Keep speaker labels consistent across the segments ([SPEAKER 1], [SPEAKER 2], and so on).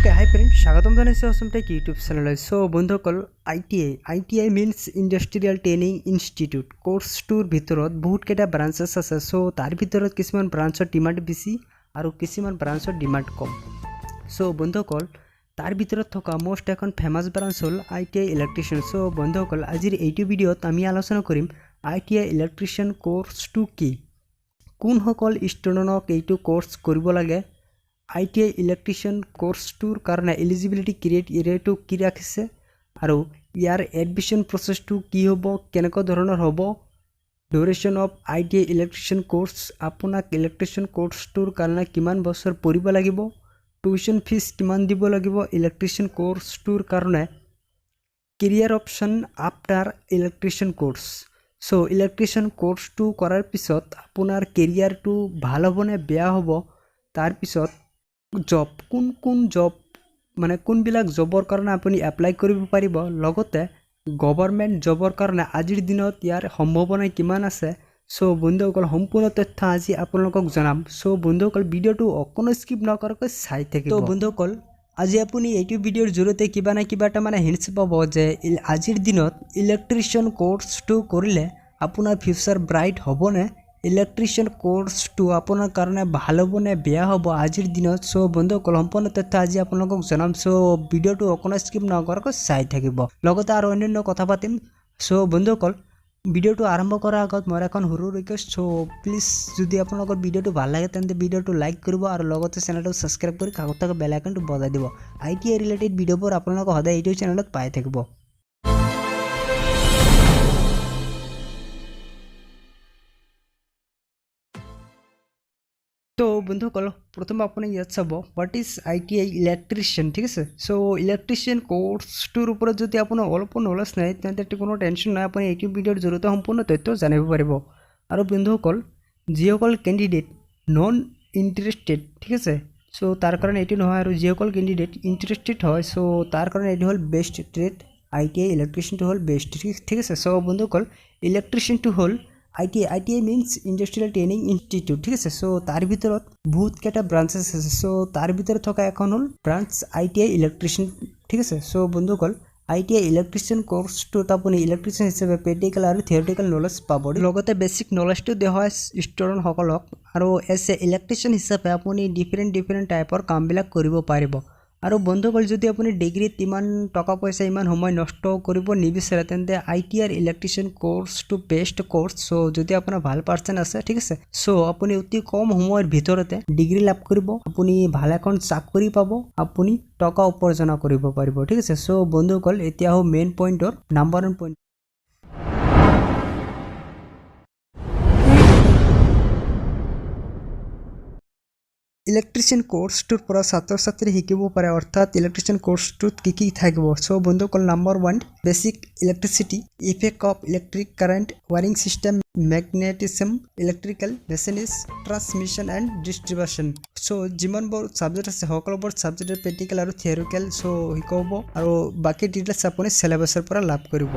[SPEAKER 1] Okay hi friend, স্বাগতম জানাইছো অসমটেক YouTube চ্যানেলে। So বন্ধুসকল, I T I means industrial training institute কোৰ্চটোৰ ভিতৰত বহুতকেইটা ব্ৰাঞ্চেছ আছে। চ' তাৰ ভিতৰত কিছুমান ব্ৰাঞ্চৰ ডিমাণ্ড বেছি আৰু কিছুমান ব্ৰাঞ্চৰ ডিমাণ্ড কম। চ' বন্ধুসকল, তাৰ ভিতৰত থকা মোষ্ট এখন ফেমাছ ব্ৰাঞ্চ হ'ল ITI ইলেক্ট্ৰিচিয়ান। চ' বন্ধুসকল, আজিৰ এইটো ভিডিঅ'ত আমি আলোচনা কৰিম ITI ইলেক্ট্ৰিচিয়ান কোৰ্চটো কি, কোনসকল ষ্টুডেণ্টক এইটো কোৰ্চ কৰিব লাগে, ITI ইলেক্ট্ৰিচিয়ান কোৰ্চটোৰ কাৰণে এলিজিবিলিটি ক্ৰাইটেৰিয়াটো কি ৰাখিছে আৰু ইয়াৰ এডমিশ্যন প্ৰচেছটো কি হ'ব, কেনেকুৱা ধৰণৰ হ'ব, duration of ITI electrician course, আপোনাক ইলেক্ট্ৰিচিয়ান কোৰ্চটোৰ কাৰণে কিমান বছৰ পঢ়িব লাগিব, টিউশ্যন ফিজ কিমান দিব লাগিব ইলেক্ট্ৰিচিয়ান কোৰ্চটোৰ কাৰণে, career option after electrician course. So' electrician কোৰ্চটো কৰাৰ পিছত আপোনাৰ কেৰিয়াৰটো ভাল হ'বনে বেয়া হ'ব, তাৰপিছত জব কোন জব মানে কোনবিলাক জবৰ কাৰণে আপুনি এপ্লাই কৰিব পাৰিব, লগতে গভৰ্ণমেণ্ট জবৰ কাৰণে আজিৰ দিনত ইয়াৰ সম্ভাৱনা কিমান আছে। চ' বন্ধুসকল, সম্পূৰ্ণ তথ্য আজি আপোনালোকক জনাম। চ' বন্ধুসকল, ভিডিঅ'টো অকণো স্কিপ নকৰাকৈ চাই থাকিব। তো বন্ধুসকল, আজি আপুনি এইটো ভিডিঅ'ৰ জৰিয়তে কিবা না কিবা এটা হিণ্টছ পাব যে আজিৰ দিনত ইলেক্ট্ৰিচিয়ান কোৰ্চটো কৰিলে আপোনাৰ ফিউচাৰ ব্ৰাইট হ'বনে, ইলেক্ট্ৰিচিয়ান কোৰ্চটো আপোনাৰ কাৰণে ভাল হ'বনে বেয়া হ'ব আজিৰ দিনত। চ' বন্ধুসকল, সম্পূৰ্ণ তথ্য আজি আপোনালোকক জনাম। চ' ভিডিঅ'টো অকণো স্কিপ নকৰাকৈ চাই থাকিব, লগতে আৰু অন্যান্য কথা পাতিম। চ' বন্ধুসকল, ভিডিঅ'টো আৰম্ভ কৰাৰ আগত মোৰ এখন সৰু ৰিকুৱেষ্ট। চ' প্লিজ, যদি আপোনালোকৰ ভিডিঅ'টো ভাল লাগে তেন্তে ভিডিঅ'টো লাইক কৰিব আৰু লগতে চেনেলটো ছাবস্ক্ৰাইব কৰি কাষত থকা বেল আইকনটো বজাই দিব। ITI ৰিলেটেড ভিডিঅ'বোৰ আপোনালোকে সদায় এইটো চেনেলত পাই থাকিব। তো বন্ধুসকল, প্ৰথমে আপুনি ইয়াত চাব হোৱাট ইজ ITI ইলেক্ট্ৰিচিয়ান, ঠিক আছে। চ' ইলেক্ট্ৰিচিয়ান কোৰ্চটোৰ ওপৰত যদি আপোনাৰ অলপো নলেজ নাই তেন্তে কোনো টেনশ্যন নাই, আপুনি এইটো ভিডিঅ'ৰ জৰিয়তে সম্পূৰ্ণ তথ্য জানিব পাৰিব। আৰু বন্ধুসকল, যিসকল কেণ্ডিডেট নন ইণ্টাৰেষ্টেড, ঠিক আছে, চ' তাৰ কাৰণে এইটো নহয়, আৰু যিসকল কেণ্ডিডেট ইণ্টাৰেষ্টেড হয় চ' তাৰ কাৰণে এইটো হ'ল বেষ্ট ট্ৰেড, ITI ইলেক্ট্ৰিচিয়ানটো হ'ল বেষ্ট, ঠিক আছে। চ' বন্ধুসকল, ইলেক্ট্ৰিচিয়ানটো হ'ল ITI means industrial training institute, ঠিক আছে। চ' তাৰ ভিতৰত বহুতকেইটা ব্ৰাঞ্চেছ আছে। চ' তাৰ ভিতৰত থকা এখন হ'ল ব্ৰাঞ্চ ITI ইলেক্ট্ৰিচিয়ান, ঠিক আছে। চ' বন্ধুসকল, ITI ইলেক্ট্ৰিচিয়ান কোৰ্চটোত আপুনি ইলেক্ট্ৰিচিয়ান হিচাপে প্ৰেক্টিকেল আৰু থিয়ৰিটিকেল নলেজ পাব, লগতে বেছিক নলেজটো দিয়া হয় ষ্টুডেণ্টসকলক। আৰু এজ এ ইলেক্ট্ৰিচিয়ান হিচাপে আপুনি ডিফাৰেণ্ট টাইপৰ কামবিলাক কৰিব পাৰিব। আৰু বন্ধুসকল, যদি আপুনি ডিগ্ৰীত ইমান টকা পইচা ইমান সময় নষ্ট কৰিব নিবিচাৰে তেন্তে ITI ইলেক্ট্ৰিচিয়ান কোৰ্চটো বেষ্ট কোৰ্চ। চ' যদি আপোনাৰ ভাল পাৰ্চেণ্ট আছে, ঠিক আছে, চ' আপুনি অতি কম সময়ৰ ভিতৰতে ডিগ্ৰী লাভ কৰিব, আপুনি ভাল এখন চাকৰি পাব, আপুনি টকা উপাৰ্জন কৰিব পাৰিব, ঠিক আছে। চ' বন্ধুসকল, এতিয়া হওক মেইন পইণ্টৰ নাম্বাৰ 1 পইণ্ট। ইলেক্ট্ৰিচিয়ান কোৰ্চটোৰ পৰা ছাত্ৰ ছাত্ৰী শিকিব পাৰে, অৰ্থাৎ ইলেক্ট্ৰিচিয়ান কোৰ্চটোত কি থাকিব। চ' বন্ধুসকল, number 1 basic electricity, effect of electric current, wiring system, magnetism, electrical machines, transmission and distribution. So' যিমানবোৰ ছাবজেক্ট আছে সকলোবোৰ ছাবজেক্টৰ প্ৰেক্টিকেল আৰু থিয়ৰিকেল চ' শিকাব, আৰু বাকী ডিটেইলছ আপুনি চিলেবাছৰ পৰা লাভ কৰিব।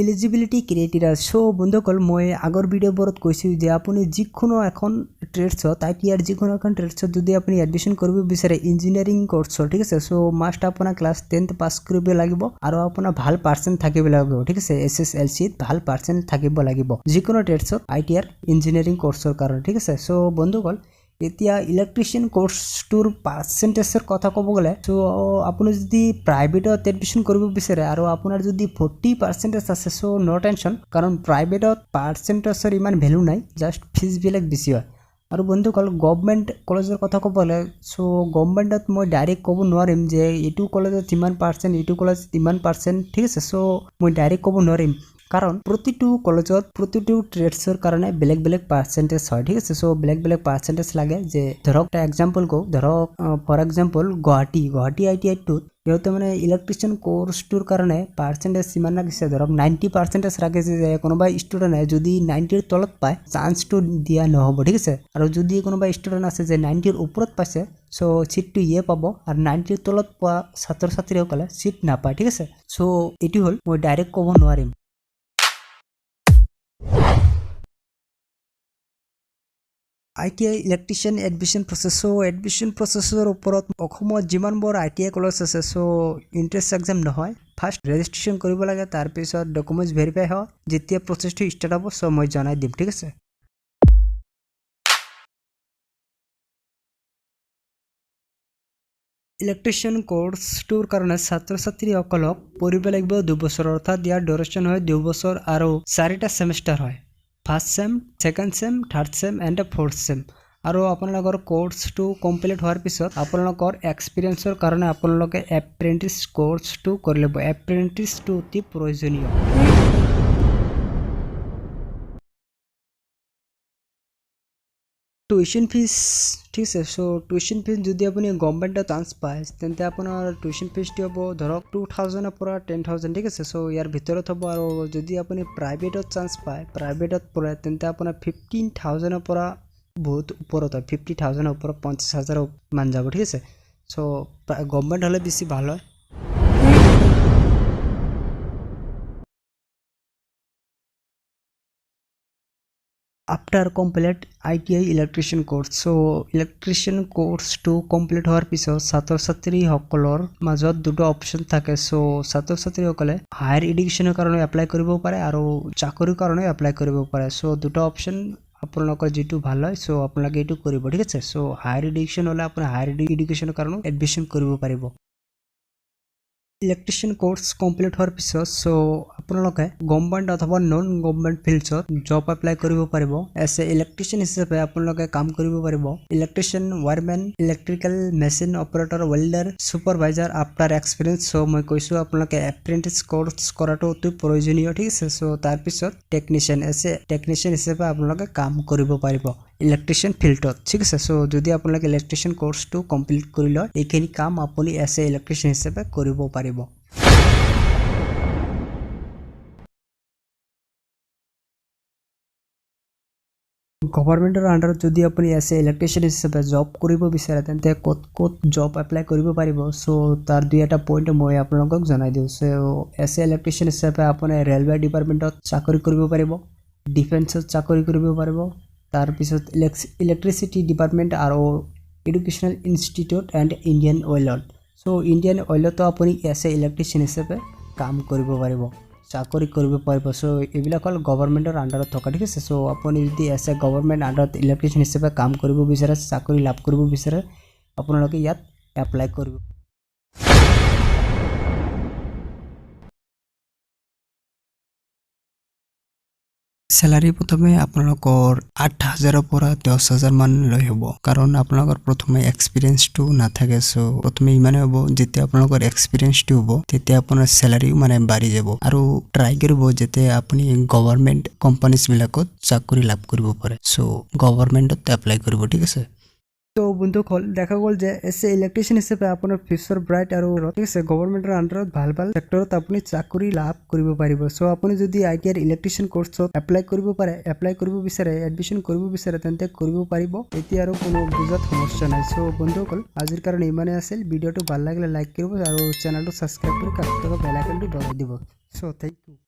[SPEAKER 1] Eligibility criteria. চ' বন্ধুসকল, মই আগৰ ভিডিঅ'বোৰত কৈছোঁ যে আপুনি যিকোনো এখন ট্ৰেডছত ITIৰ যিকোনো এখন ট্ৰেডছত যদি আপুনি এডমিশ্যন কৰিব বিচাৰে ইঞ্জিনিয়াৰিং কোৰ্চৰ, ঠিক আছে, চ' মাষ্ট আপোনাৰ ক্লাছ 10th পাছ কৰিব লাগিব আৰু আপোনাৰ ভাল পাৰ্চেণ্ট থাকিব লাগিব, ঠিক আছে। SSLCত ভাল পাৰ্চেণ্ট থাকিব লাগিব যিকোনো ট্ৰেডছত ITIৰ ইঞ্জিনিয়াৰিং কোৰ্চৰ কাৰণে, ঠিক আছে। চ' বন্ধুসকল, এতিয়া ইলেক্ট্ৰিচিয়ান কোৰ্চটোৰ পাৰ্চেণ্টেজৰ কথা ক'ব গ'লে, চ' আপুনি যদি প্ৰাইভেটত এডমিশ্যন কৰিব বিচাৰে আৰু আপোনাৰ যদি 40% আছে, চ' ন' টেনশ্যন, কাৰণ প্ৰাইভেটত পাৰ্চেণ্টেজৰ ইমান ভেলু নাই, জাষ্ট ফিজবিলাক বেছি হয়। আৰু বন্ধুসকল, গভৰ্ণমেণ্ট কলেজৰ কথা ক'ব গ'লে, চ' গভৰ্ণমেণ্টত মই ডাইৰেক্ট ক'ব নোৱাৰিম যে এইটো কলেজত ইমান পাৰ্চেণ্ট, এইটো কলেজত ইমান পাৰ্চেণ্ট, ঠিক আছে। চ' মই ডাইৰেক্ট ক'ব নোৱাৰিম, কাৰণ প্ৰতিটো কলেজত প্ৰতিটো ট্ৰেডছৰ কাৰণে বেলেগ বেলেগ পাৰ্চেণ্টেজ হয়, ঠিক আছে। চ' বেলেগ পাৰ্চেণ্টেজ লাগে। যে ধৰক এটা এক্সাম্পল কওঁ, ধৰক ফৰ এক্সাম্পল গুৱাহাটী ITIটোত সিহঁতে ইলেক্ট্ৰিচিয়ান কোৰ্চটোৰ কাৰণে পাৰ্চেণ্টেজ ইমান লাগিছে, ধৰক 90% ৰাখিছে, যে কোনোবা ষ্টুডেণ্টে যদি 90ৰ তলত পায় চান্সটো দিয়া নহ'ব, ঠিক আছে। আৰু যদি কোনোবা ষ্টুডেণ্ট আছে যে 90ৰ ওপৰত পাইছে, চ' চিটটো ইয়ে পাব, আৰু 90ৰ তলত পোৱা ছাত্ৰ ছাত্ৰীসকলে চিট নাপায়, ঠিক আছে। চ' এইটো হ'ল, মই ডাইৰেক্ট ক'ব নোৱাৰিম। ITI electrician admission process admission processor ওপৰত অসমত যিমানবোৰ ITI কলেজ আছে ইণ্ট্ৰেন্স এক্সাম নহয় ফাৰ্ষ্ট ৰেজিষ্ট্ৰেশ্যন কৰিব লাগে তাৰপিছত ডকুমেণ্টছ ভেৰিফাই হয় যেতিয়া প্ৰচেছটো ষ্টাৰ্ট হ'ব মই জনাই দিম ঠিক আছে ইলেক্ট্ৰিচিয়ান কোৰ্ছটোৰ কাৰণে ছাত্ৰ ছাত্ৰীসকলক পঢ়িব লাগিব 2 বছৰ অৰ্থাৎ ইয়াৰ ডিউৰেশ্যন হয় 2 বছৰ আৰু 4টা সেমিষ্টাৰ হয় first same second same third same and fourth same আৰু আপোনালোকৰ কোৰ্ছটো কমপ্লিট হোৱাৰ পিছত আপোনালোকৰ এক্সপিৰিয়েন্সৰ কাৰণে আপোনালোকে এপ্ৰেন্টিছ কোৰ্ছটো কৰি ল'ব এপ্ৰেন্টিছটো অতি প্ৰয়োজনীয় টিউশন ফিজ ঠিক আছে টিউশন ফিজ যদি আপুনি গভৰ্ণমেণ্টৰ চান্স পায় তেন্তে আপোনাৰ টিউশন ফিজটো হ'ব ধৰক 2000 পৰা 10000 ঠিক আছে ইয়াৰ ভিতৰত হ'ব আৰু যদি আপুনি প্ৰাইভেটত চান্স পায় প্ৰাইভেটত পঢ়ে তেন্তে আপোনাৰ 15000 পৰা বহুত ওপৰত হয় 50000 ওপৰত 50000 মান যাব ঠিক আছে গভৰ্ণমেণ্ট হ'লে বেছি ভাল হয় after complete ITI electrician course electrician course to complete হোৱাৰ পিছত ছাত্ৰ ছাত্ৰীসকলৰ মাজত দুটা অপচন থাকে ছাত্ৰ ছাত্ৰীসকলে হায়াৰ এডুকেশ্যনৰ কাৰণে এপ্লাই কৰিব পাৰে আৰু চাকৰিৰ কাৰণে এপ্লাই কৰিব পাৰে দুটা অপচন আপোনালোকৰ যেটো ভাল হয় আপোনালোকে এটো কৰিব ঠিক আছে হায়াৰ এডুকেশ্যন হ'লে আপুনি হায়াৰ এডুকেশ্যনৰ কাৰণে এডমিশ্যন কৰিব পাৰিব ইলেক্ট্ৰিচিয়ান কোৰ্ছ কমপ্লিট হোৱাৰ পিছত আপোনালোকে গভৰ্ণমেণ্ট অথবা নন গভৰ্ণমেণ্ট ফিল্ডছত জব এপ্লাই কৰিব পাৰিব এজ এ ইলেক্ট্ৰিচিয়ান হিচাপে আপোনালোকে কাম কৰিব পাৰিব electrician wireman electrical machine operator welder supervisor after experience মই কৈছোঁ আপোনালোকে এপ্ৰেন্টিছ কোৰ্ছ কৰাটো অতি প্ৰয়োজনীয় ঠিক আছে তাৰপিছত টেকনিচিয়ান এজ এ টেকনিচিয়ান হিচাপে আপোনালোকে কাম কৰিব পাৰিব ইলেক্ট্ৰিচিয়ান ফিল্ডত ঠিক আছে যদি আপোনালোকে ইলেক্ট্ৰিচিয়ান কোৰ্ছটো কমপ্লিট কৰি লয় এইখিনি কাম আপুনি এজ এ ইলেক্ট্ৰিচিয়ান হিচাপে কৰিব পাৰিব গভৰ্ণমেণ্টৰ আণ্ডাৰত যদি আপুনি এজ এ ইলেক্ট্ৰিচিয়ান হিচাপে জব কৰিব বিচাৰে তেন্তে ক'ত জব এপ্লাই কৰিব পাৰিব তাৰ দুই এটা পইণ্ট মই আপোনালোকক জনাই দিওঁ এজ এ ইলেক্ট্ৰিচিয়ান হিচাপে আপুনি ৰেলৱে ডিপাৰ্টমেণ্টত চাকৰি কৰিব পাৰিব ডিফেন্সত চাকৰি কৰিব পাৰিব তাৰপিছত ইলেক্ট্ৰিচিটি ডিপাৰ্টমেণ্ট আৰু এডুকেশ্যনেল ইনষ্টিটিউট এণ্ড ইণ্ডিয়ান অইলত ইণ্ডিয়ান অইলতো আপুনি এজ এ ইলেক্ট্ৰিচিয়ান হিচাপে কাম কৰিব পাৰিব চাকৰি কৰিব পাৰিব এইবিলাক হ'ল গভৰ্ণমেণ্টৰ আণ্ডাৰত থকা ঠিক আছে আপুনি যদি এজ এ গভৰ্ণমেণ্ট আণ্ডাৰত ইলেক্ট্ৰিচিয়ান হিচাপে কাম কৰিব বিচাৰে চাকৰি লাভ কৰিব বিচাৰে আপোনালোকে ইয়াত এপ্লাই কৰিব স্যালাৰি প্ৰথমে আপোনালোকৰ 8000 পৰা 10000 মান লৈ হ'ব কাৰণ আপোনালোকৰ প্ৰথমে এক্সপিৰিয়েন্সটো নাথাকে প্ৰথমে ইমানে হ'ব যেতিয়া আপোনালোকৰ এক্সপিৰিয়েন্সটো হ'ব তেতিয়া আপোনাৰ স্যালাৰিও মানে বাঢ়ি যাব আৰু ট্ৰাই কৰিব যাতে আপুনি গভৰ্ণমেণ্ট কোম্পানীজ বিলাকত চাকৰি লাভ কৰিব পাৰে গভৰ্ণমেণ্টত এপ্লাই কৰিব ঠিক আছে বন্ধুসকল দেখা গ'ল যে এজ এ ইলেক্ট্ৰিচিয়ান হিচাপে আপোনাৰ ফিউচাৰ ব্ৰাইট আৰু ঠিক আছে গভৰ্ণমেণ্টৰ আণ্ডাৰত ভাল চেক্টৰত আপুনি চাকৰি লাভ কৰিব পাৰিব আপুনি যদি ITI ইলেক্ট্ৰিচিয়ান কোৰ্ছত এপ্লাই কৰিব বিচাৰে এডমিশ্যন কৰিব বিচাৰে তেন্তে কৰিব পাৰিব এতিয়া আৰু কোনো বুজাত সমস্যা নাই বন্ধুসকল আজিৰ কাৰণে ইমানেই আছিল ভিডিঅ'টো ভাল লাগিলে লাইক কৰিব আৰু চেনেলটো ছাবস্ক্ৰাইব কৰি কাষত থকা বেল আইকনটো দবাই দিব থেংক ইউ